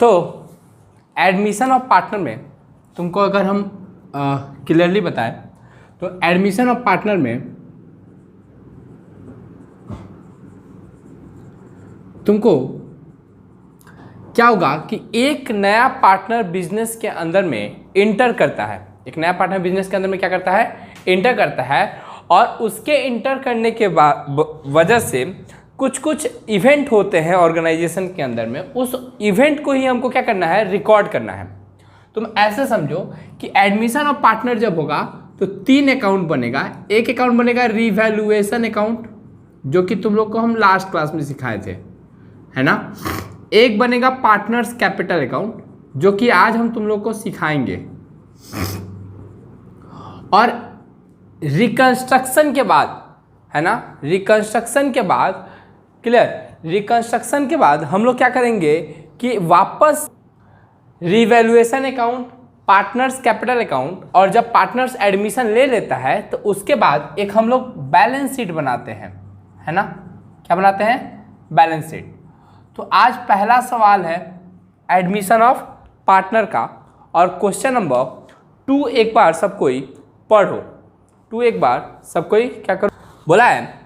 तो admission of partner में तुमको अगर हम क्लियरली बताएं तो एडमिशन ऑफ पार्टनर में तुमको क्या होगा कि एक नया पार्टनर बिजनेस के अंदर में इंटर करता है। एक नया पार्टनर बिजनेस के अंदर में क्या करता है? इंटर करता है। और उसके इंटर करने के बाद वजह से कुछ कुछ इवेंट होते हैं ऑर्गेनाइजेशन के अंदर में, उस इवेंट को ही हमको क्या करना है? रिकॉर्ड करना है। तुम ऐसे समझो कि एडमिशन ऑफ पार्टनर जब होगा तो 3 अकाउंट बनेगा। एक अकाउंट बनेगा रिवैल्यूएशन अकाउंट, जो कि तुम लोग को हम लास्ट क्लास में सिखाए थे, है ना। एक बनेगा पार्टनर्स कैपिटल अकाउंट, जो कि आज हम तुम लोग को सिखाएंगे। और रिकंस्ट्रक्शन के बाद, है ना, रिकंस्ट्रक्शन के बाद क्लियर, रिकंस्ट्रक्शन के बाद हम लोग क्या करेंगे कि वापस revaluation account, partners capital account, और जब पार्टनर्स एडमिशन ले लेता है तो उसके बाद एक हम लोग बैलेंस शीट बनाते हैं, है ना। क्या बनाते हैं? Balance sheet. तो आज पहला सवाल है एडमिशन ऑफ पार्टनर का, और क्वेश्चन नंबर 2 एक बार सब कोई पढ़ो। 2 एक बार सब कोई क्या करो? बोला है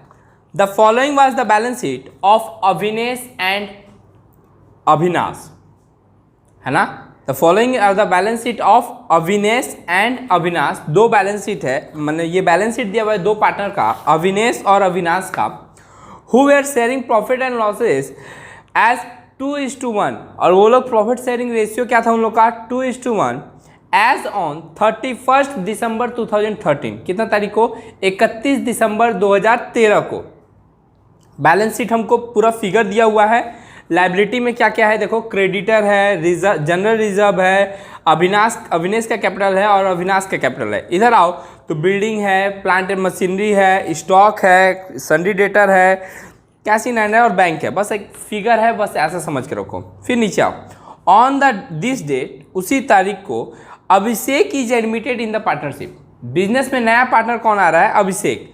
the following was the balance sheet of Avinesh and Avinash, है ना। The following are the balance sheet of Avinesh and Avinash. 2 balance sheet है, मैंने ये बैलेंस शीट दिया हुआ है 2 पार्टनर का, अविनेश और अविनाश का। Who were sharing profit and losses as 2:1, और वो लोग प्रॉफिट शेयरिंग रेशियो क्या था उन लोग का? 2:1 एज ऑन 31 दिसंबर 2013। कितना तारीख को? 31 दिसंबर 2013 को। बैलेंस शीट हमको पूरा फिगर दिया हुआ है। लाइबिलिटी में क्या क्या है देखो, क्रेडिटर है, रिजर्व, जनरल रिजर्व है, अविनेश का कैपिटल है और अविनाश का कैपिटल है। इधर आओ तो बिल्डिंग है, प्लांट एंड मशीनरी है, स्टॉक है, सन्डी डेटर है, कैश इन हैंड है और बैंक है। बस एक फिगर है, बस ऐसा समझ के रखो। फिर नीचे आओ, ऑन द दिस डेट, उसी तारीख को Abhishek is admitted in the partnership. Business में नया पार्टनर कौन आ रहा है? Abhishek.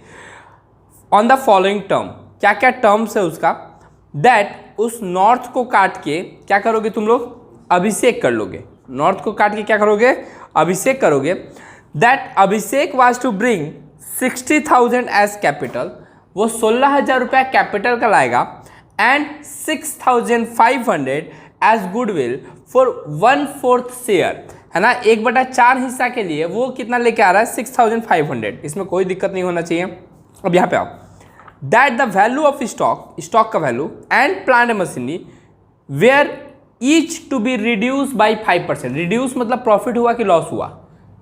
On the following term, क्या क्या टर्म्स है उसका? दैट, उस नॉर्थ को काट के क्या करोगे तुम लोग? अभिषेक कर लोगे। नॉर्थ को काट के क्या करोगे? अभिषेक करोगे। That Abhishek was to bring 60,000 as capital, वो 16,000 रुपया कैपिटल का लाएगा, and 6,500 as goodwill for 1/4 share, है ना। 1/4 हिस्सा के लिए वो कितना लेके आ रहा है? 6,500। इसमें कोई दिक्कत नहीं होना चाहिए। अब यहाँ पे आओ, that the value of stock, stock का value, and plant and machinery were each to be reduce by 5%। Reduce मतलब प्रॉफिट हुआ कि लॉस हुआ?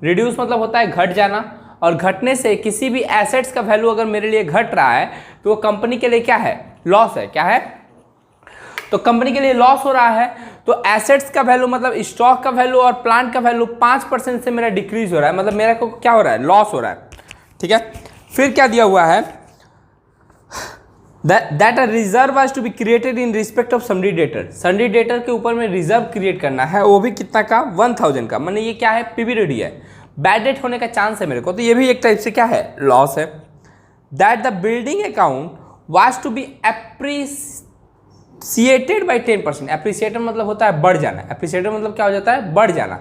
रिड्यूस मतलब होता है घट जाना, और घटने से किसी भी एसेट्स का वैल्यू अगर मेरे लिए घट रहा है तो वो कंपनी के लिए क्या है? लॉस है। क्या है? तो कंपनी के लिए लॉस हो रहा है, तो एसेट्स का वैल्यू मतलब स्टॉक का वैल्यू और प्लांट का वैल्यू 5% से मेरा डिक्रीज हो रहा है, मतलब मेरा को क्या हो रहा है? लॉस हो रहा है। ठीक है। फिर क्या दिया हुआ है? That a reserve was to be created in respect of sundry debtor. Sundry debtor के ऊपर में रिजर्व क्रिएट करना है, वो भी कितना का? 1,000 का। मैंने ये क्या है? पीवी रेडी है, बैड डेट होने का चांस है मेरे को, तो ये भी एक टाइप से क्या है? लॉस है। That the building account was to be appreciated by 10%। Appreciated मतलब होता है बढ़ जाना। एप्रिसिएटेड मतलब क्या हो जाता है? बढ़ जाना।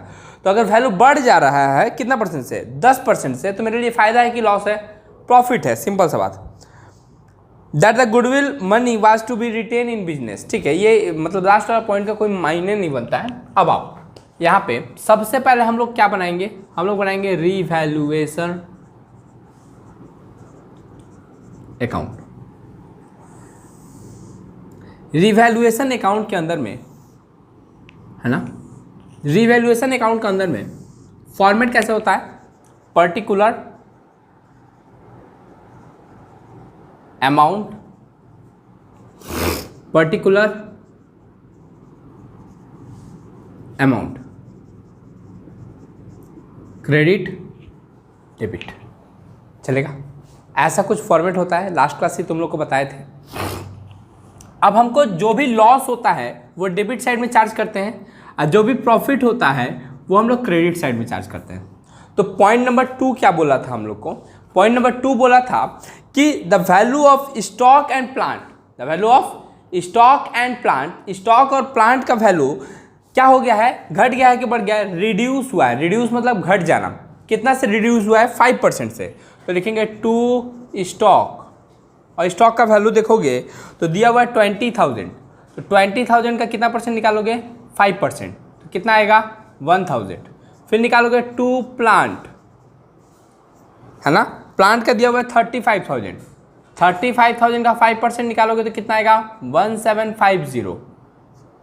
तो अगर वैल्यू बढ़ जा रहा है कितना परसेंट से? 10% से, तो मेरे लिए फायदा है कि लॉस है? प्रॉफिट है, सिंपल सा बात। That the goodwill money was to be retained in business. ठीक है, ये मतलब लास्ट वाला पॉइंट का कोई मायने नहीं बनता है। अब आप यहाँ पे सबसे पहले हम लोग क्या बनाएंगे? हम लोग बनाएंगे रिवैल्यूएशन अकाउंट। रिवैल्यूएशन अकाउंट के अंदर में, है ना, रिवैल्यूएशन अकाउंट के अंदर में फॉर्मेट कैसे होता है? Particular amount, particular amount, credit, debit, चलेगा? ऐसा कुछ फॉर्मेट होता है। लास्ट क्लास से तुम लोग को बताए थे। अब हमको जो भी लॉस होता है वो डेबिट साइड में चार्ज करते हैं, और जो भी प्रॉफिट होता है वो हम लोग क्रेडिट साइड में चार्ज करते हैं। तो पॉइंट नंबर 2 क्या बोला था हम लोग को? पॉइंट नंबर 2 बोला था कि the value of stock and plant, the value of stock and plant, stock और प्लांट का वैल्यू क्या हो गया है, घट गया है कि बढ़ गया है, रिड्यूस हुआ है। रिड्यूस मतलब घट जाना। कितना से रिड्यूस हुआ है, 5% से। तो लिखेंगे टू स्टॉक, और स्टॉक का वैल्यू देखोगे तो दिया हुआ है 20,000। तो 20,000 का कितना परसेंट निकालोगे, 5%, तो कितना आएगा 1,000। फिर निकालोगे टू प्लांट, है ना, प्लांट का दिया हुआ है 35,000। 35,000 का 5% निकालोगे तो कितना आएगा 1750।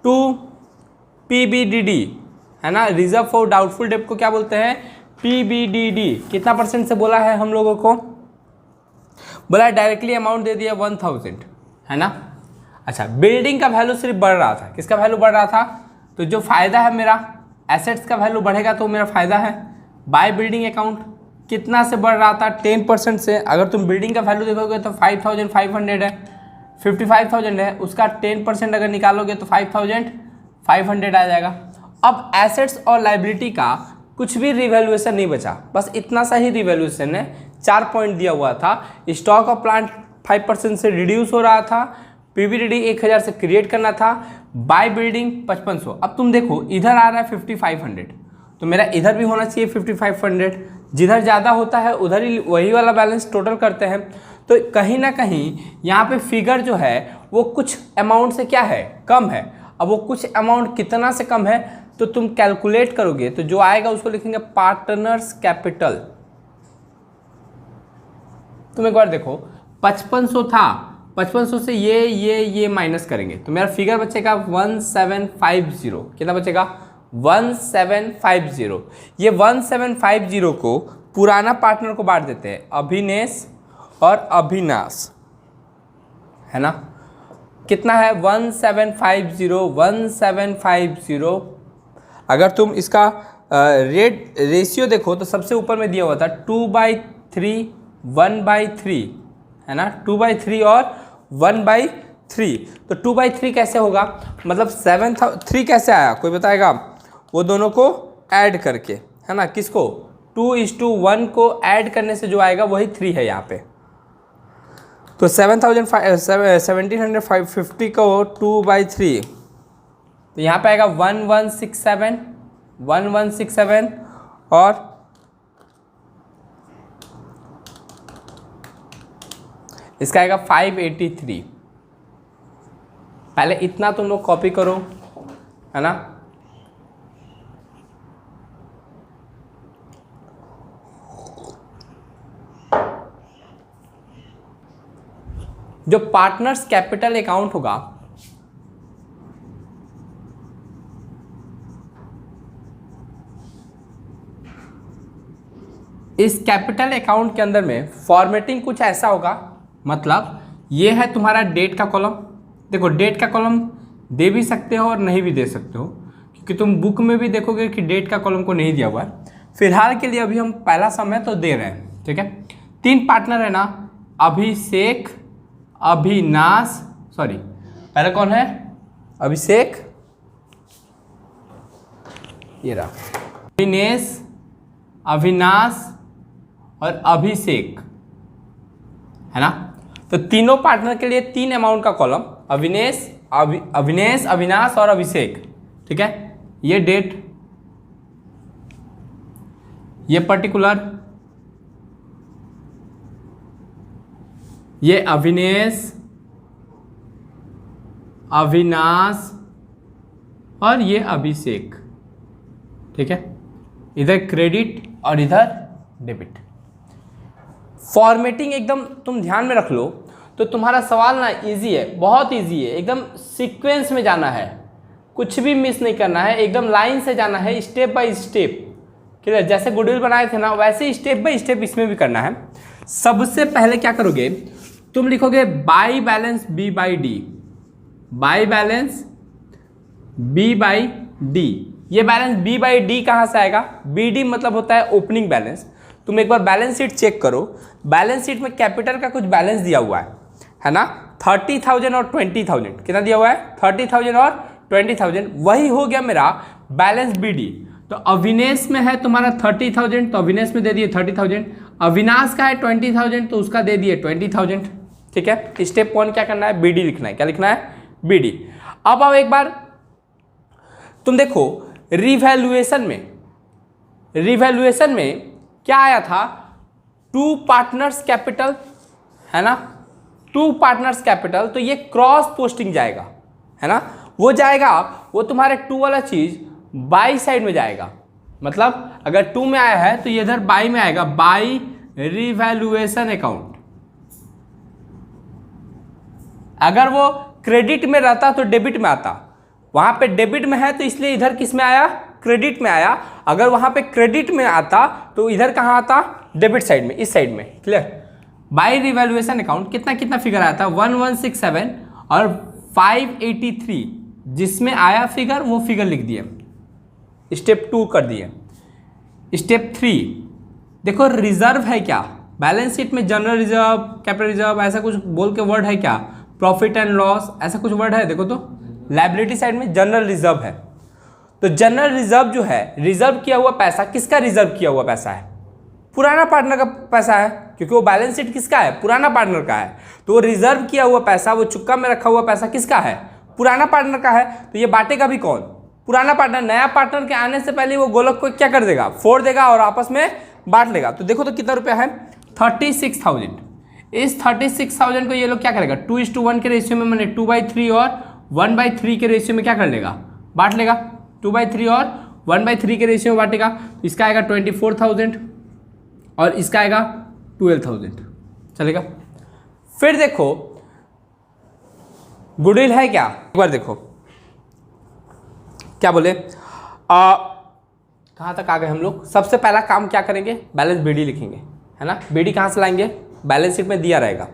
टू PBDD, है ना, रिजर्व फॉर डाउटफुल डेब्ट को क्या बोलते हैं, PBDD। कितना परसेंट से बोला है हम लोगों को, बोला डायरेक्टली अमाउंट दे दिया 1,000, है ना। अच्छा, बिल्डिंग का वैल्यू सिर्फ बढ़ रहा था, किसका वैल्यू बढ़ रहा था, तो जो फायदा है मेरा, एसेट्स का वैल्यू बढ़ेगा तो मेरा फायदा है। बाय बिल्डिंग अकाउंट कितना से बढ़ रहा था, 10% से। अगर तुम बिल्डिंग का वैल्यू देखोगे तो 5,500 है, 55,000 है, उसका 10% अगर निकालोगे तो 5,500 आ जाएगा। अब एसेट्स और लाइबिलिटी का कुछ भी रिवैल्यूएशन नहीं बचा, बस इतना सा ही रिवैल्यूएशन है। 4 पॉइंट दिया हुआ था, स्टॉक ऑफ प्लांट 5% से रिड्यूस हो रहा था, PBDD 1,000 से क्रिएट करना था, बाय बिल्डिंग 5500। अब तुम देखो इधर आ रहा है 5,500, तो मेरा इधर भी होना चाहिए 5,500। जिधर ज़्यादा होता है उधर ही वही वाला बैलेंस टोटल करते हैं। तो कहीं ना कहीं यहाँ पे फिगर जो है वो कुछ अमाउंट से क्या है, कम है। अब वो कुछ अमाउंट कितना से कम है, तो तुम कैलकुलेट करोगे तो जो आएगा उसको लिखेंगे पार्टनर्स कैपिटल। तुम एक बार देखो 5500 था, 5500 से ये माइनस करेंगे तो मेरा फिगर बचेगा 1750। कितना बचेगा 1750। ये 1750 को पुराना पार्टनर को बांट देते हैं, अभिनेश और अभिनाश, है ना। कितना है 1750। अगर तुम इसका रेशियो देखो तो सबसे ऊपर में दिया हुआ था 2/3 1/3, है ना, 2/3 और 1/3। तो 2/3 कैसे होगा, मतलब 3 कैसे आया, कोई बताएगा, वो दोनों को ऐड करके, है ना, किसको 2:1 को ऐड करने से जो आएगा वही 3 है यहाँ पे। तो 1750 को 2/3, तो यहाँ पे आएगा 1167 और इसका आएगा 583। पहले इतना तुम लोग कॉपी करो, है ना। जो पार्टनर्स कैपिटल अकाउंट होगा इस कैपिटल अकाउंट के अंदर में फॉर्मेटिंग कुछ ऐसा होगा, मतलब ये है तुम्हारा डेट का कॉलम। देखो डेट का कॉलम दे भी सकते हो और नहीं भी दे सकते हो, क्योंकि तुम बुक में भी देखोगे कि डेट का कॉलम को नहीं दिया हुआ है। फिलहाल के लिए अभी हम पहला सम है तो दे रहे हैं, ठीक है। 3 पार्टनर है ना, अभिषेक, अभिनाश, सॉरी पहले कौन है, अभिषेक, ये रहा, अभिनेश, अविनाश और अभिषेक, है ना। तो तीनों पार्टनर के लिए 3 अमाउंट का कॉलम, अविनेश, अविनाश और अभिषेक, ठीक है। ये डेट, ये पर्टिकुलर, ये अविनेश, अविनाश और ये अभिषेक, ठीक है। इधर क्रेडिट और इधर डेबिट। फॉर्मेटिंग एकदम तुम ध्यान में रख लो तो तुम्हारा सवाल ना इजी है, बहुत इजी है। एकदम सीक्वेंस में जाना है, कुछ भी मिस नहीं करना है, एकदम लाइन से जाना है, स्टेप बाय स्टेप, क्लियर। जैसे गुडविल बनाए थे ना वैसे स्टेप बाय स्टेप इसमें भी करना है। सबसे पहले क्या करोगे, तुम लिखोगे by balance B/D, by balance B/D। ये बैलेंस B/D कहाँ से आएगा, BD मतलब होता है ओपनिंग बैलेंस। तुम एक बार बैलेंस शीट चेक करो, बैलेंस शीट में कैपिटल का कुछ बैलेंस दिया हुआ है ना, 30,000 और 20,000। कितना दिया हुआ है, 30,000 और 20,000, वही हो गया मेरा बैलेंस BD। तो अविनेश में है तुम्हारा 30,000, तो अविनेश में दे दिए 30,000। अविनाश का है 20,000, तो उसका दे दिए 20,000, ठीक है। स्टेप 1 क्या करना है, BD लिखना है। क्या लिखना है, BD। अब आओ एक बार तुम देखो रिवैल्यूएशन में क्या आया था, 2 पार्टनर्स कैपिटल, है ना, 2 पार्टनर्स कैपिटल, तो ये क्रॉस पोस्टिंग जाएगा, है ना, वो जाएगा, वो तुम्हारे 2 वाला चीज बाई साइड में जाएगा। मतलब अगर 2 में आया है तो ये इधर बाई में आएगा, बाई रिवैल्यूएशन अकाउंट। अगर वो क्रेडिट में रहता तो डेबिट में आता, वहां पे डेबिट में है तो इसलिए इधर किस में आया, क्रेडिट में आया। अगर वहां पे क्रेडिट में आता तो इधर कहाँ आता, डेबिट साइड में, इस साइड में। क्लियर। बाई रिवैल्यूएशन अकाउंट कितना कितना फिगर आया था, 1167 और 583, जिसमें आया फिगर वो फिगर लिख दिए, स्टेप 2 कर दिए। स्टेप 3 देखो रिजर्व है क्या, बैलेंस शीट में जनरल रिजर्व, कैपिटल रिजर्व ऐसा कुछ बोल के वर्ड है क्या, प्रॉफिट एंड लॉस ऐसा कुछ वर्ड है, देखो तो लायबिलिटी साइड में जनरल रिजर्व है। तो जनरल रिजर्व जो है, रिजर्व किया हुआ पैसा किसका रिजर्व किया हुआ पैसा है, पुराना पार्टनर का पैसा है, क्योंकि वो बैलेंस शीट किसका है, पुराना पार्टनर का है। तो वो रिजर्व किया हुआ पैसा, वो चुक्का में रखा हुआ पैसा किसका है, पुराना पार्टनर का है। तो ये बांटेगा भी कौन, पुराना पार्टनर। नया पार्टनर के आने से पहले वो गोलक को क्या कर देगा, फोड़ देगा और आपस में बांट लेगा। तो देखो तो कितना रुपया है, 36,000। इस 36,000 को ये लोग क्या करेगा, 2:1 के रेशियो में, मैंने 2/3 और 1/3 के रेशियो में क्या कर लेगा, बांट लेगा। 2/3 और 1/3 के रेशियो में बांटेगा। इसका आएगा 24,000 और इसका आएगा 12,000, चलेगा। फिर देखो गुडविल है क्या, एक बार देखो क्या बोले, कहाँ तक आ गए हम लोग। सबसे पहला काम क्या करेंगे, बैलेंस बीडी लिखेंगे, है ना। बीडी कहाँ से लाएंगे, बैलेंस शीट में दिया रहेगा।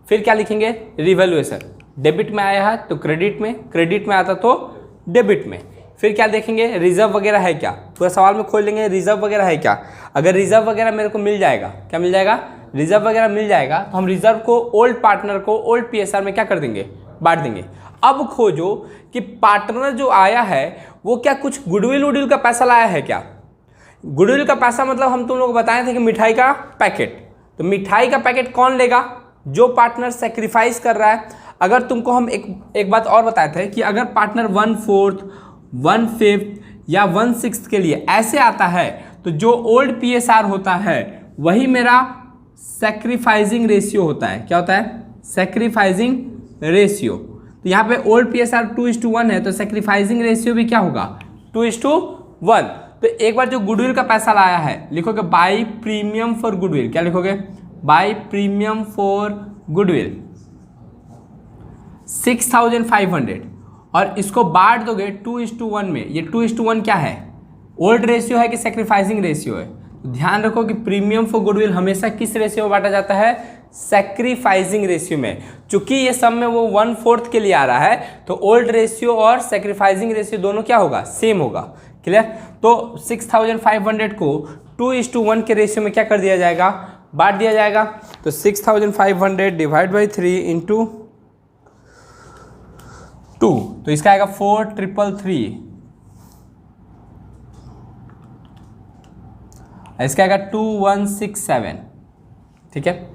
फिर क्या लिखेंगे, रिवैल्यूएशन, डेबिट में आया है तो क्रेडिट में, क्रेडिट में आता तो डेबिट में। फिर क्या देखेंगे, रिजर्व वगैरह है क्या, पूरा सवाल में खोल लेंगे रिजर्व वगैरह है क्या। अगर रिजर्व वगैरह मेरे को मिल जाएगा, क्या मिल जाएगा, रिजर्व वगैरह मिल जाएगा, तो हम रिजर्व को ओल्ड पार्टनर को ओल्ड पीएसआर में क्या कर देंगे, बांट देंगे। अब खोजो कि पार्टनर जो आया है वो क्या कुछ गुडविल वुडविल का पैसा लाया है क्या। गुडविल का पैसा मतलब हम तुम लोग बताए थे कि मिठाई का पैकेट। तो मिठाई का पैकेट कौन लेगा, जो पार्टनर सेक्रीफाइस कर रहा है। अगर तुमको हम एक बात और बताए थे कि अगर पार्टनर 1/4, 1/5 या 1/6 के लिए ऐसे आता है तो जो ओल्ड पीएसआर होता है वही मेरा सेक्रीफाइसिंग रेशियो होता है। क्या होता है, सेक्रीफाइसिंग रेशियो। तो यहाँ पे ओल्ड पीएसआर 2:1 है तो सेक्रीफाइसिंग रेशियो भी क्या होगा, 2:1। तो एक बार जो गुडविल का पैसा लाया है लिखोगे बाई प्रीमियम फॉर गुडविल, क्या लिखोगे, बाई प्रीमियम फॉर गुडविल 6,500 और इसको बांट दोगे 2:1 में। ये 2:1 क्या है, ओल्ड रेशियो है कि सेक्रीफाइसिंग रेशियो है। तो ध्यान रखो कि प्रीमियम फॉर गुडविल हमेशा किस रेशियो में बांटा जाता है, सेक्रीफाइसिंग रेशियो में। चूंकि ये सब में वो 1/4 के लिए आ रहा है तो ओल्ड रेशियो और सेक्रीफाइसिंग रेशियो दोनों क्या होगा, सेम होगा। क्लियर। तो 6,500 को 2:1 के रेशियो में क्या कर दिया जाएगा, बांट दिया जाएगा। तो 6,500 डिवाइड बाई 3 इंटू 2, तो इसका आएगा 4,333, इसका आएगा 2,167। ठीक है।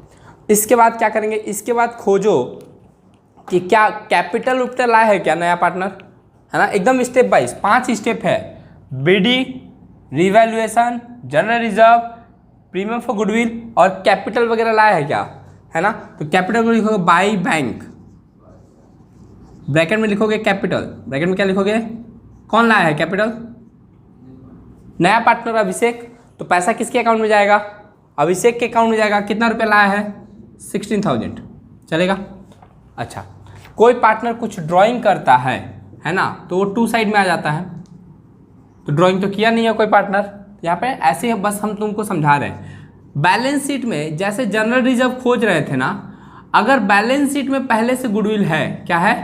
इसके बाद क्या करेंगे, इसके बाद खोजो कि क्या कैपिटल उपटल आया है क्या नया पार्टनर, है ना। एकदम स्टेप वाइज 5 स्टेप है, BD, revaluation, general reserve, premium for goodwill और कैपिटल वगैरह लाया है क्या, है ना। तो कैपिटल को लिखोगे बाई बैंक, ब्रैकेट में लिखोगे कैपिटल, ब्रैकेट में क्या लिखोगे, कौन लाया है कैपिटल, नया पार्टनर अभिषेक। तो पैसा किसके अकाउंट में जाएगा, अभिषेक के अकाउंट में जाएगा। कितना रुपया लाया है, 16,000, चलेगा। अच्छा, कोई पार्टनर कुछ ड्राइंग करता है ना, तो वो 2 साइड में आ जाता है। तो ड्राइंग तो किया नहीं है कोई पार्टनर, यहाँ पे ऐसे ही बस हम तुमको समझा रहे हैं। बैलेंस शीट में जैसे जनरल रिजर्व खोज रहे थे ना, अगर बैलेंस शीट में पहले से गुडविल है, क्या है,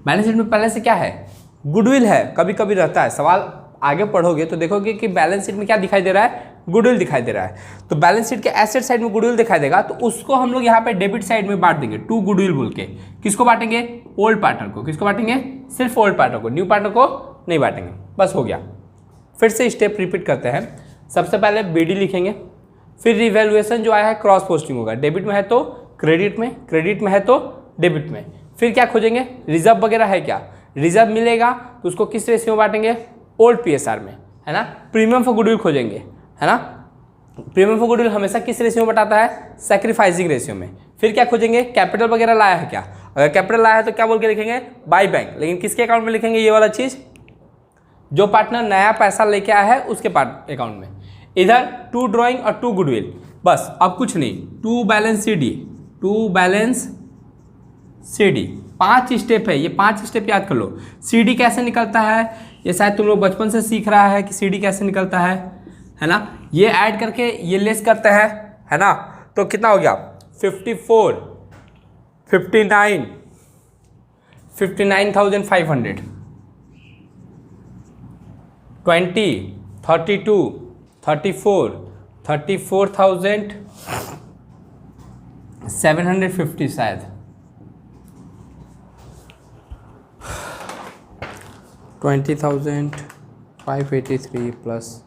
बैलेंस शीट में पहले से क्या है, गुडविल है। कभी कभी रहता है, सवाल आगे पढ़ोगे तो देखोगे कि बैलेंस शीट में क्या दिखाई दे रहा है, गुडविल दिखाई दे रहा है। तो बैलेंस शीट के एसेट साइड में गुडविल दिखाई देगा, तो उसको हम लोग यहाँ पे डेबिट साइड में बांट देंगे, 2 गुडविल बोल के। किसको बांटेंगे, ओल्ड पार्टनर को। किसको बांटेंगे, सिर्फ ओल्ड पार्टनर को, न्यू पार्टनर को नहीं बांटेंगे। बस हो गया। फिर से स्टेप रिपीट करते हैं। सबसे पहले बीडी लिखेंगे, फिर रिवैल्यूएशन जो आया है क्रॉस पोस्टिंग होगा, डेबिट में है तो क्रेडिट में, क्रेडिट में है तो डेबिट में। फिर क्या खोजेंगे, रिजर्व वगैरह है क्या, रिजर्व मिलेगा तो उसको किस रेशियो में बांटेंगे, ओल्ड पीएसआर में, है ना। प्रीमियम फॉर गुडविल खोजेंगे, है ना। प्रीमियम फॉर गुडविल हमेशा किस रेशियो में बताता है, सैक्रिफाइसिंग रेशियो में। फिर क्या खोजेंगे, कैपिटल वगैरह लाया है क्या, अगर कैपिटल लाया है तो क्या बोल के लिखेंगे, बाय बैंक। लेकिन किसके अकाउंट में लिखेंगे ये वाला चीज़, जो पार्टनर नया पैसा लेके आया है उसके अकाउंट में। इधर 2 ड्रॉइंग और 2 गुडविल, बस अब कुछ नहीं। 2 balance CD, 2 balance CD, 5 step है, ये 5 स्टेप याद कर लो। CD कैसे निकलता है, ये शायद तुम लोग बचपन से सीख रहा है कि CD कैसे निकलता है ना। ये ऐड करके ये लेस करता है ना। तो कितना हो गया, 54, 59, 59,500, 20, 32, 34, 34,750 शायद, 20,583 प्लस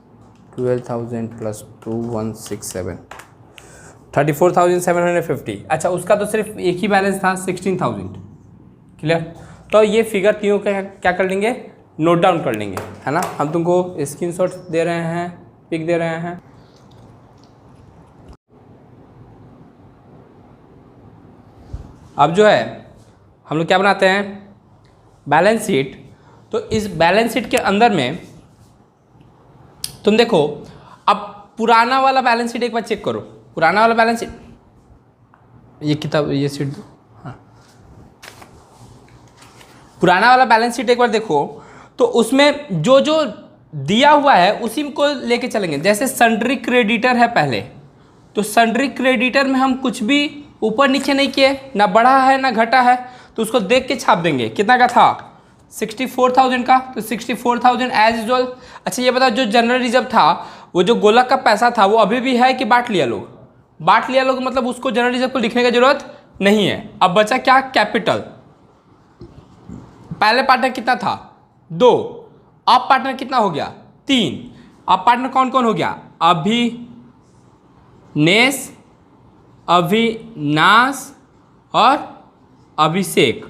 12,000 प्लस 2167, 34,750। अच्छा, उसका तो सिर्फ एक ही बैलेंस था 16,000। क्लियर। तो ये फिगर तीनों का क्या कर लेंगे, नोट डाउन कर लेंगे, है ना। हम तुमको स्क्रीनशॉट दे रहे हैं, पिक दे रहे हैं। अब जो है हम लोग क्या बनाते हैं, बैलेंस शीट। तो इस बैलेंस शीट के अंदर में तुम देखो, अब पुराना वाला बैलेंस शीट एक बार चेक करो। पुराना वाला बैलेंस शीट, ये किताब, ये शीट दो, हाँ। पुराना वाला बैलेंस शीट एक बार देखो, तो उसमें जो जो दिया हुआ है उसी को लेके चलेंगे। जैसे सन्ड्री क्रेडिटर है पहले, तो सन्ड्री क्रेडिटर में हम कुछ भी ऊपर नीचे नहीं किए, ना बढ़ा है ना घटा है, तो उसको देख के छाप देंगे। कितना का था, 64,000 का, तो 64,000 एज यूजुअल। अच्छा ये बताओ, जो जनरल रिजर्व था, वो जो गोलक का पैसा था, वो अभी भी है कि बांट लिया लोग, बांट लिया लोग, मतलब उसको जनरल रिजर्व को लिखने की जरूरत नहीं है। अब बचा क्या, कैपिटल। पहले पार्टनर कितना था, 2, अब पार्टनर कितना हो गया, 3। अब पार्टनर कौन कौन हो गया, अभिनेश, अविनाश और अभिषेक।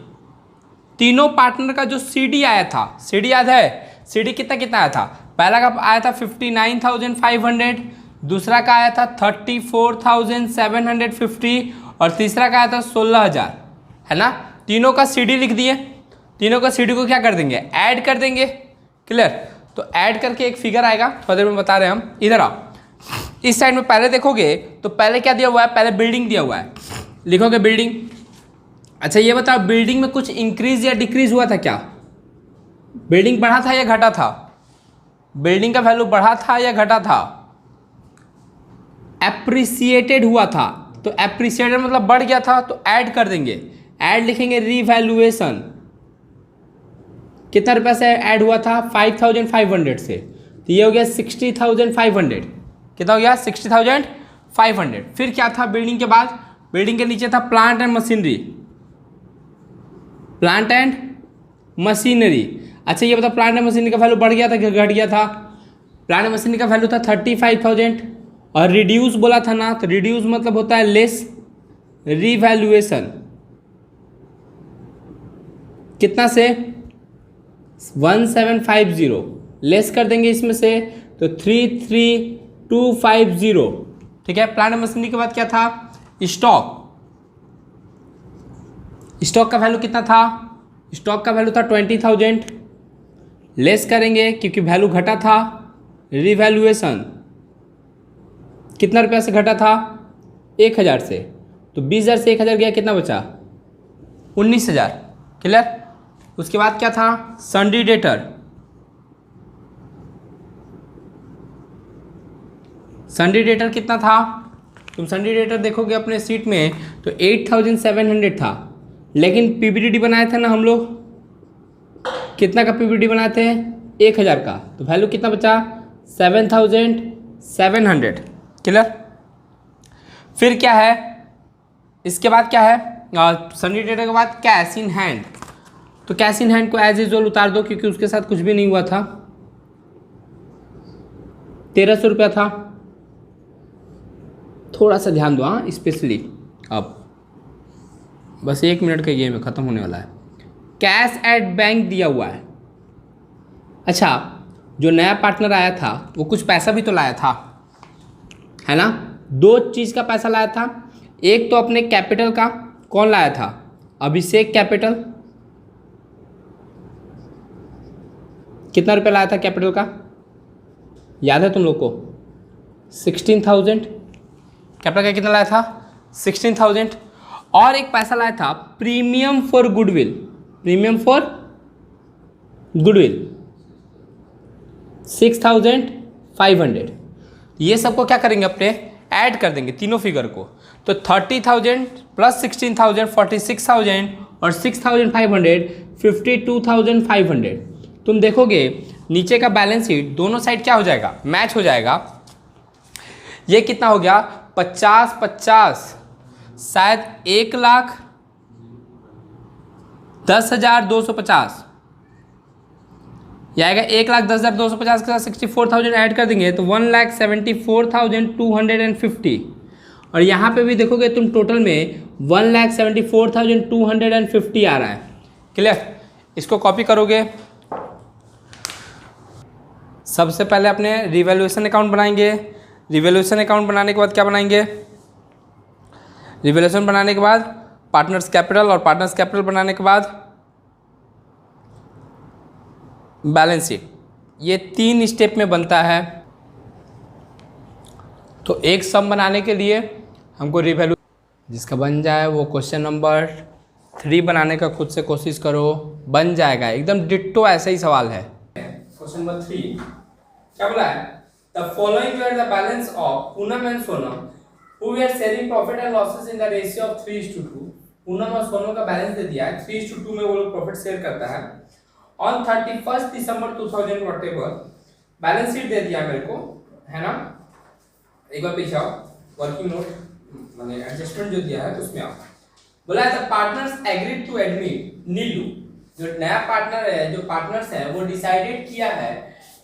तीनों पार्टनर का जो CD आया था, CD याद है, CD कितना कितना आया था, पहला का आया था 59,500, दूसरा का आया था 34,750 और तीसरा का आया था 16,000, है ना। तीनों का CD लिख दिए, तीनों का CD को क्या कर देंगे, ऐड कर देंगे। क्लियर। तो ऐड करके एक फिगर आएगा, थोड़ी देर में बता रहे हैं हम। इधर आओ, इस साइड में पहले देखोगे तो पहले क्या दिया हुआ है, पहले बिल्डिंग दिया हुआ है, लिखोगे बिल्डिंग। अच्छा ये बताओ, बिल्डिंग में कुछ इंक्रीज या डिक्रीज हुआ था क्या, बिल्डिंग बढ़ा था या घटा था, बिल्डिंग का वैल्यू बढ़ा था या घटा था, एप्रिसिएटेड हुआ था। तो एप्रिसिएटेड मतलब बढ़ गया था, तो ऐड कर देंगे, ऐड लिखेंगे रीवैल्यूएशन। कितना रुपये से ऐड हुआ था, 5,500 से, तो ये हो गया 60,500। कितना हो गया, 60,500। फिर क्या था बिल्डिंग के बाद, बिल्डिंग के नीचे था plant and machinery, plant and machinery. अच्छा ये बताओ, प्लांट एंड मशीनरी का वैल्यू बढ़ गया था कि घट गया था, प्लांट एंड मशीनरी का वैल्यू था 35,000 और रिड्यूस बोला था ना, तो रिड्यूस मतलब होता है लेस रीवैल्यूएशन। कितना से, 1750, लेस कर देंगे इसमें से तो 33,250। ठीक है। प्लांट एंड मशीनरी के बाद क्या था, स्टॉक। स्टॉक का वैल्यू कितना था, स्टॉक का वैल्यू था 20,000, लेस करेंगे क्योंकि वैल्यू घटा था, रिवैल्यूएशन। कितना रुपया से घटा था, 1,000 से, तो 20,000 से 1,000 गया, कितना बचा, 19,000। क्लियर। उसके बाद क्या था, सन्ड्री डेटर। सन्ड्री डेटर कितना था, तुम सन्ड्री डेटर देखोगे अपने सीट में तो 8,700 था, लेकिन PPDD बनाए थे ना हम लोग, कितना का PPDD बनाए थे, 1,000 का, तो वैल्यू कितना बचा, 7,700। क्लियर। फिर क्या है, इसके बाद क्या है, सन्ड्री डेटर के बाद कैश इन हैंड। तो कैश इन हैंड को एज यूजुअल उतार दो क्योंकि उसके साथ कुछ भी नहीं हुआ था, 1,300 रुपया था। थोड़ा सा ध्यान दो, हाँ स्पेशली, अब बस 1 मिनट का गेम है, ख़त्म होने वाला है। कैश एट बैंक दिया हुआ है, अच्छा, जो नया पार्टनर आया था वो कुछ पैसा भी तो लाया था, है ना। दो चीज़ का पैसा लाया था, एक तो अपने कैपिटल का, कौन लाया था, अभिषेक कैपिटल, कितना रुपया लाया था कैपिटल का, याद है तुम लोग को, 16,000। कैपिटल का कितना लाया था, 16,000। और एक पैसा लाया था premium for goodwill, premium for goodwill 6,500। ये सबको क्या करेंगे, अपने ऐड कर देंगे तीनों फिगर को। तो 30,000 प्लस 16,000 46,000 और 6,500 52,500। तुम देखोगे नीचे का बैलेंस शीट दोनों साइड क्या हो जाएगा, मैच हो जाएगा। ये कितना हो गया, 50-50, शायद 1,10,250, यह आएगा 1,10,250 के साथ 64,000 ऐड कर देंगे तो 1,74,250। और यहाँ पे भी देखोगे तुम टोटल में 1,74,250 आ रहा है। क्लियर, इसको कॉपी करोगे। सबसे पहले अपने रिवैल्यूएशन अकाउंट बनाएंगे। रिवैल्यूएशन अकाउंट बनाने के बाद क्या बनाएंगे, रिवैल्यूएशन बनाने के बाद पार्टनर्स कैपिटल, और पार्टनर्स कैपिटल बनाने के बाद बैलेंस शीट। ये 3 स्टेप में बनता है। तो एक सम बनाने के लिए हमको रिवैल्यू, जिसका बन जाए वो क्वेश्चन नंबर 3 बनाने का खुद से कोशिश करो, बन जाएगा एकदम डिट्टो ऐसा ही सवाल है। क्वेश्चन नंबर 3 क्या बोला है, the following were the balance of Poonam and Sonam who were sharing profit and losses in the ratio of 3:2। Poonam और सोनम का बैलेंस दे दिया है, 3:2 में वो लोग प्रॉफिट शेयर करता है। On 31 December 2000 whatever, balance sheet दे दिया मेरे को, है ना। एक बार पीछे आओ, वर्किंग नोट माने एडजस्टमेंट जो दिया है उसमें आओ। बोला the partners agreed to admit Neelu, जो नया पार्टनर है, जो पार्टनर्स है वो डिसाइडेड किया है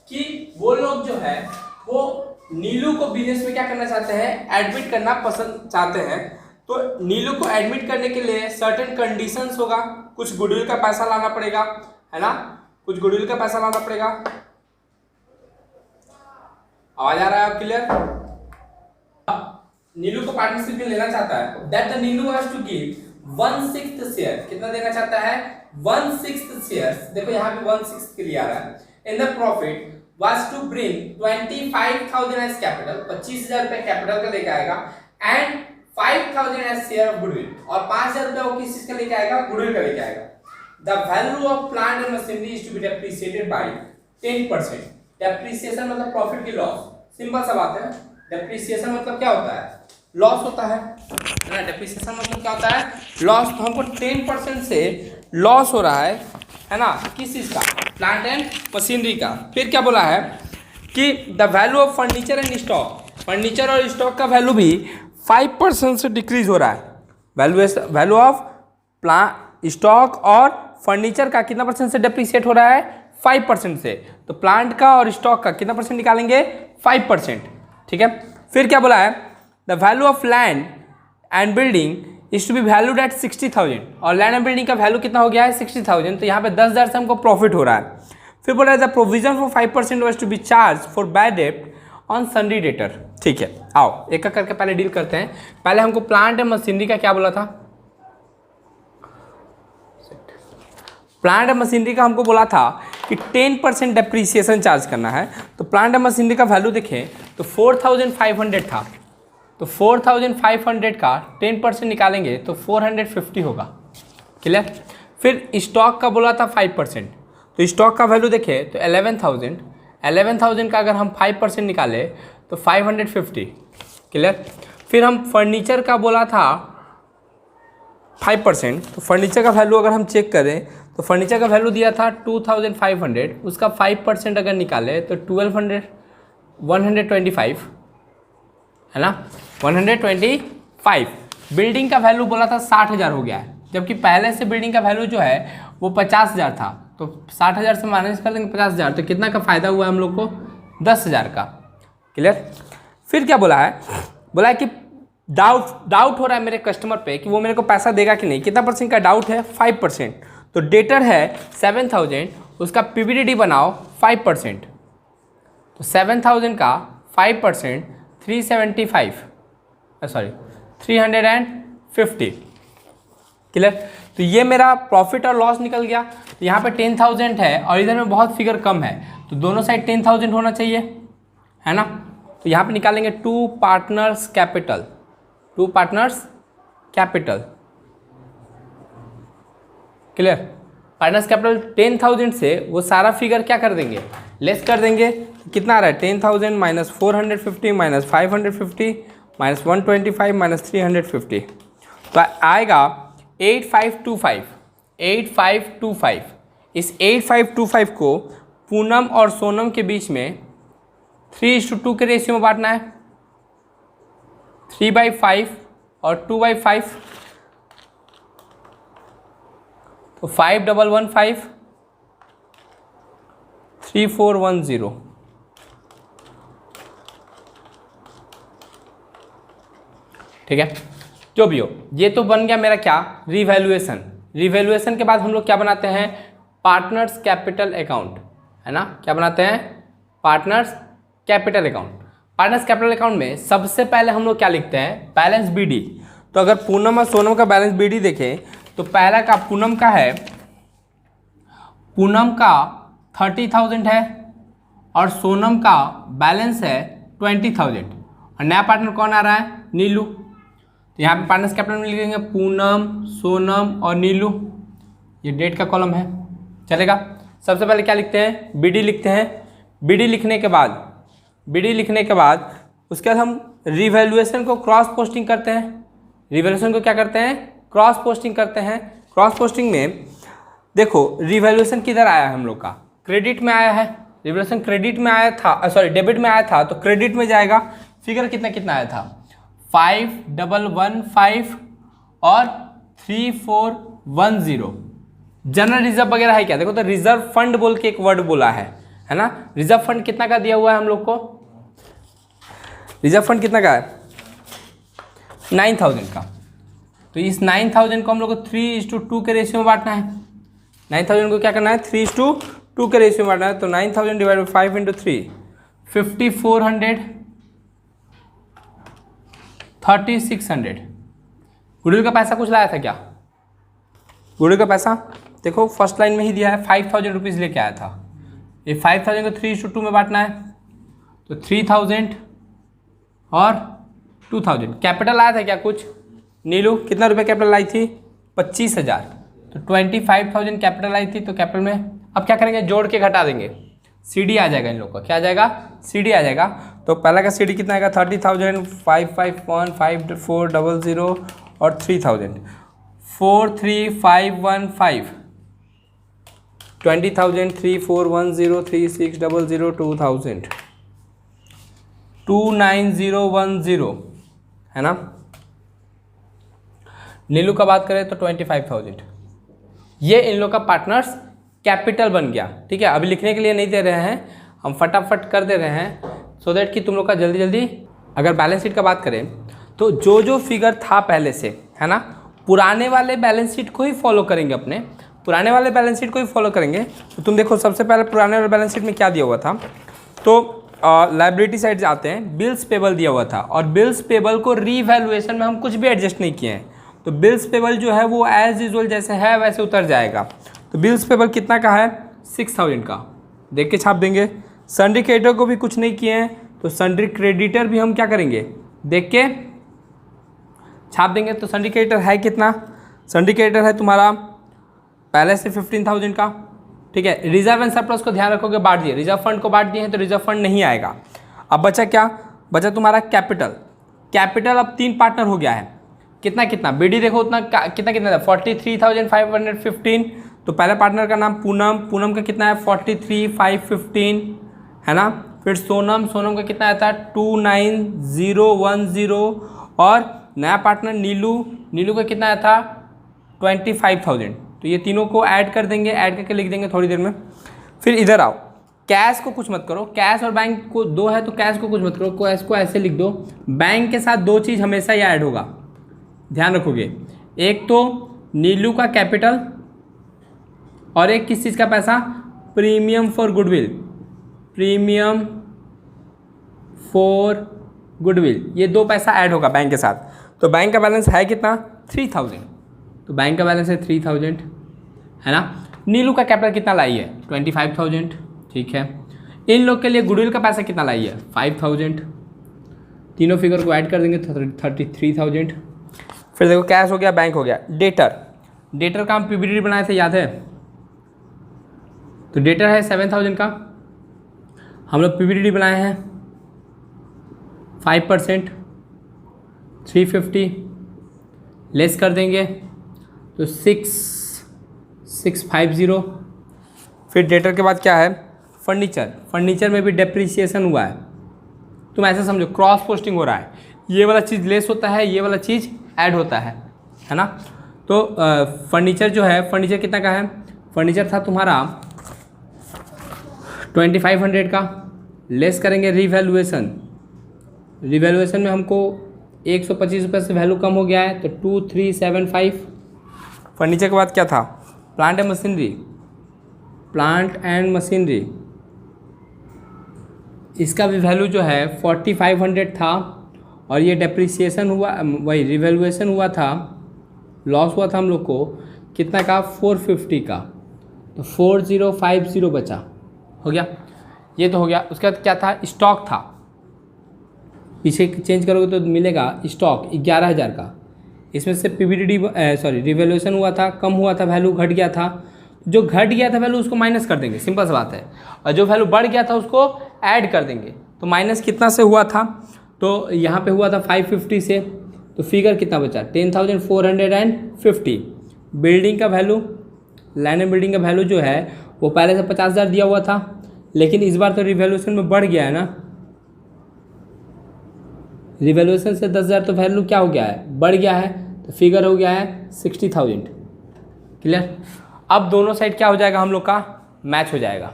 कि वो लोग जो है वो नीलू को बिजनेस में क्या करना चाहते हैं, एडमिट करना पसंद चाहते हैं। तो नीलू को एडमिट करने के लिए सर्टेन कंडीशंस होगा, कुछ गुडविल का पैसा लाना पड़ेगा, है ना, कुछ गुडविल का पैसा लाना पड़ेगा। आवाज आ रहा है, क्लियर। नीलू को पार्टनरशिप में लेना चाहता है, that the Nilu has to give 1/6 share, कितना देना चाहता है, 1/6 शेयर्स। देखो यहाँ पे 1/6 के लिए आ रहा है। In the profit was to bring 25,000 as capital, 25,000 रुपए कैपिटल का लेके आएगा, and 5,000 as share of goodwill, और 5,000 रुपए वो किस चीज का लेके आएगा, गुडविल का लेके आएगा। The value of plant and machinery is to be depreciated by 10%. Depreciation मतलब प्रॉफिट की लॉस, सिंपल सा बात है। डेप्रिसिएशन मतलब क्या होता है, लॉस होता है ना। डेप्रिसिएशन मतलब क्या होता है, लॉस। तो हमको 10% से लॉस हो रहा है ना, किस चीज़ का, प्लांट एंड मशीनरी का। फिर क्या बोला है कि the value of furniture and stock, furniture और स्टॉक का वैल्यू भी 5% से डिक्रीज हो रहा है। वैल्यू ऑफ प्लांट, स्टॉक और फर्नीचर का कितना परसेंट से डिप्रिशिएट हो रहा है, 5% से। तो प्लांट का और स्टॉक का कितना परसेंट निकालेंगे, 5%, ठीक है। फिर क्या बोला है, the value of land and building is to be valued at 60,000, और लैंड एंड बिल्डिंग का वैल्यू कितना हो गया है, 60,000। तो यहाँ पे 10,000 से हमको प्रॉफिट हो रहा है। फिर बोला है the provision for 5% was to be charge for bad debt on sundry debtor. ठीक है, आओ एक एक करके पहले डील करते हैं। पहले हमको प्लांट एंड मशीनरी का क्या बोला था, प्लांट एंड मशीनरी का हमको बोला था कि 10% डेप्रीसिएशन चार्ज करना है। तो प्लांट एंड मशीनरी का वैल्यू देखें तो 4,500 था, तो 4,500 का 10% निकालेंगे तो 450 होगा, क्लियर। फिर स्टॉक का बोला था 5%, तो स्टॉक का वैल्यू देखें तो 11,000 का अगर हम 5% निकाले तो 550, क्लियर। फिर हम फर्नीचर का बोला था 5%, तो फर्नीचर का वैल्यू अगर हम चेक करें तो फर्नीचर का वैल्यू दिया था 2,500, उसका 5% अगर निकाले तो 125, है ना, 125। बिल्डिंग का वैल्यू बोला था 60,000 हो गया है, जबकि पहले से बिल्डिंग का वैल्यू जो है वो 50,000 था। तो 60,000 से माइनस कर देंगे 50,000, तो कितना का फ़ायदा हुआ हम लोग को, 10,000 का, क्लियर। फिर क्या बोला है, बोला है कि डाउट हो रहा है मेरे कस्टमर पे कि वो मेरे को पैसा देगा कि नहीं। कितना परसेंट का डाउट है, 5%। तो डेटर है 7,000, उसका पीवीडीडी बनाओ 5%, तो 7,000 का 5% 350। क्लियर। तो ये मेरा प्रॉफिट और लॉस निकल गया। तो यहाँ पे 10,000 है और इधर में बहुत फिगर कम है, तो दोनों साइड 10,000 होना चाहिए, है ना। तो यहाँ पे निकालेंगे to partners capital. Clear. Partners capital 10,000 से वो सारा फिगर क्या कर देंगे, लेस कर देंगे। कितना आ रहा है, 10,000 माइनस 450 माइनस 550 माइनस 125 माइनस 350, तो आएगा 8525। इस 8525 को पूनम और सोनम के बीच में 3:2 के रेशियो में बांटना है। 3/5 और 2/5, तो 5115 3410। ठीक है, जो भी हो, ये तो बन गया मेरा क्या, रिवैल्यूएशन के बाद हम लोग क्या बनाते हैं, पार्टनर्स कैपिटल अकाउंट, है ना। क्या बनाते हैं, partners capital account. Partners capital account में सबसे पहले हम लोग क्या लिखते हैं, बैलेंस बीडी। तो अगर पूनम और सोनम का बैलेंस बीडी देखें तो पहला का पूनम का 30,000 है और सोनम का बैलेंस है 20,000, और नया पार्टनर कौन आ रहा है, नीलू। तो यहाँ पे पार्टनर्स कैपिटल में लिखेंगे पूनम, सोनम और नीलू, ये डेट का कॉलम है, चलेगा। सबसे पहले क्या लिखते हैं, बीडी लिखते हैं। बीडी लिखने के बाद उसके बाद हम रिवैल्यूएशन को क्रॉस पोस्टिंग करते हैं। रिवैल्यूएशन को क्या करते हैं, क्रॉस पोस्टिंग करते हैं। क्रॉस पोस्टिंग में देखो रिवैल्यूएशन किधर आया है हम लोग का, क्रेडिट में आया है। रिवैल्यूएशन क्रेडिट में आया था, सॉरी डेबिट में आया था, तो क्रेडिट में जाएगा। फिगर कितना आया था, 5115 और 3410। जनरल रिजर्व वगैरह है क्या, देखो तो रिजर्व फंड बोल के एक वर्ड बोला है ना। रिजर्व फंड कितना का दिया हुआ है हम लोग को, रिजर्व फंड कितना का है, 9,000 का। तो इस 9,000 को हम लोग को 3:2 के रेशियो में बांटना है। 9,000 को क्या करना है, 3:2 के रेशियो में बांटना है। तो 9,000 डिवाइड बाई 5 × 3, 5400, 3600। गुडविल का पैसा कुछ लाया था क्या, गुडविल का पैसा देखो फर्स्ट लाइन में ही दिया है, 5,000 रुपीज़ लेके आया था। ये 5,000 को 3:2 में बांटना है, तो 3,000 और 2,000। कैपिटल आया था क्या कुछ, नीलू कितना रुपए कैपिटल आई थी, 25,000। तो 25,000 कैपिटल आई थी, तो कैपिटल में अब क्या करेंगे, जोड़ के घटा देंगे, सीडी आ जाएगा इन लोग का, क्या आ जाएगा, सीडी आ जाएगा। तो पहला का सीडी कितना आएगा, 30,000, 551, 5400 और 3,000, 43,515, 20,000, 3410, 3600, 2,000, 29010, है ना। नीलू का बात करें तो 25,000। ये इन लोग का पार्टनर्स कैपिटल बन गया। ठीक है, अभी लिखने के लिए नहीं दे रहे हैं, हम फटाफट कर दे रहे हैं सो दैट कि तुम लोग का जल्दी जल्दी। अगर बैलेंस शीट का बात करें तो जो फिगर था पहले से, है ना, पुराने वाले बैलेंस शीट को ही फॉलो करेंगे, अपने पुराने वाले बैलेंस शीट को ही फॉलो करेंगे। तो तुम देखो सबसे पहले पुराने वाले बैलेंस शीट में क्या दिया हुआ था, तो लाइबिलिटी साइड आते हैं, बिल्स पेबल दिया हुआ था, और बिल्स पेबल को रीवैल्यूएशन में हम कुछ भी एडजस्ट नहीं किए हैं। तो बिल्स पेबल जो है वो एज यूजुअल जैसे है वैसे उतर जाएगा। तो बिल्स पेबल कितना का है, 6,000 का, देख के छाप देंगे। सन्ड्री क्रेडिटर को भी कुछ नहीं किए हैं, तो सन्ड्री क्रेडिटर भी हम क्या करेंगे, देख के छाप देंगे। तो सन्ड्री क्रेडिटर है कितना, सन्ड्री क्रेडिटर है तुम्हारा पहले से 15,000 का। ठीक है, रिजर्व एंड सरप्लस को ध्यान रखोगे, बांट दिए, रिजर्व फंड को बांट दिए हैं तो रिजर्व फंड नहीं आएगा। अब बचा क्या, बचा तुम्हारा कैपिटल। कैपिटल अब 3 पार्टनर हो गया है, कितना बीडी देखो उतना कितना था, 43,515। तो पहले पार्टनर का नाम पूनम का कितना है, 43,515, है ना। फिर सोनम का कितना आता है, 29,010, और नया पार्टनर नीलू का कितना आया था, 25,000। तो ये तीनों को ऐड कर देंगे, ऐड करके लिख देंगे थोड़ी देर में। फिर इधर आओ, कैश को कुछ मत करो, कैश और बैंक को 2 है तो कैश को कुछ मत करो, कैश को ऐसे लिख दो। बैंक के साथ 2 चीज़ हमेशा ही ऐड होगा, ध्यान रखोगे, एक तो नीलू का कैपिटल और एक किस चीज़ का पैसा, premium for goodwill. Premium for goodwill, ये 2 पैसा ऐड होगा बैंक के साथ। तो बैंक का बैलेंस है कितना? 3000। तो बैंक का बैलेंस है 3000, है ना। नीलू का कैपिटल कितना लाई है? 25000, ठीक है। इन लोग के लिए गुडविल का पैसा कितना लाई है? 5000। तीनों फिगर को ऐड कर देंगे 33000। फिर देखो कैश हो गया, बैंक हो गया। डेटर का हम पीबीडी बनाए थे, याद है? तो डेटर है 7000 का, हम लोग पीबीडी बनाए हैं 5%, 350 लेस कर देंगे तो 6650। फिर डेटर के बाद क्या है? फर्नीचर में भी डेप्रिसिएशन हुआ है। तुम ऐसे समझो क्रॉस पोस्टिंग हो रहा है, ये वाला चीज़ लेस होता है, ये वाला चीज़ ऐड होता है ना। तो फर्नीचर जो है, फर्नीचर कितना का है? फर्नीचर था तुम्हारा 2500 का, लेस करेंगे रिवैल्यूएशन में हमको 125 रुपये से वैल्यू कम हो गया है, तो 2375। फर्नीचर के बाद क्या था? प्लांट एंड मशीनरी, इसका भी वैल्यू जो है 4500 था, और ये डेप्रिसिएशन हुआ, वही रिवैल्यूएशन हुआ था, लॉस हुआ था हम लोग को कितना का? 450 का, तो 4050 बचा। हो गया, ये तो हो गया। उसके बाद क्या था? स्टॉक था, पीछे चेंज करोगे तो मिलेगा स्टॉक 11000 का। इसमें से रिवैल्यूएशन हुआ था, कम हुआ था, वैल्यू घट गया था। जो घट गया था वैल्यू उसको माइनस कर देंगे, सिंपल सी बात है। और जो वैल्यू बढ़ गया था उसको ऐड कर देंगे। तो माइनस कितना से हुआ था? तो यहाँ पे हुआ था 550 से, तो फिगर कितना बचा? 10450। बिल्डिंग का वैल्यू, लैंड एंड बिल्डिंग का वैल्यू जो है वो पहले से 50000 दिया हुआ था, लेकिन इस बार तो रिवैल्यूएशन में बढ़ गया है ना। रिवैल्यूएशन से 10,000 तो वैल्यू क्या हो गया है? बढ़ गया है, तो फिगर हो गया है 60,000। क्लियर? अब दोनों साइड क्या हो जाएगा? हम लोग का मैच हो जाएगा।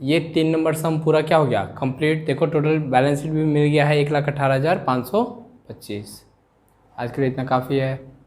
ये 3 नंबर सम पूरा क्या हो गया? कंप्लीट। देखो टोटल बैलेंस शीट भी मिल गया है 1,18,525। आज के लिए इतना काफ़ी है।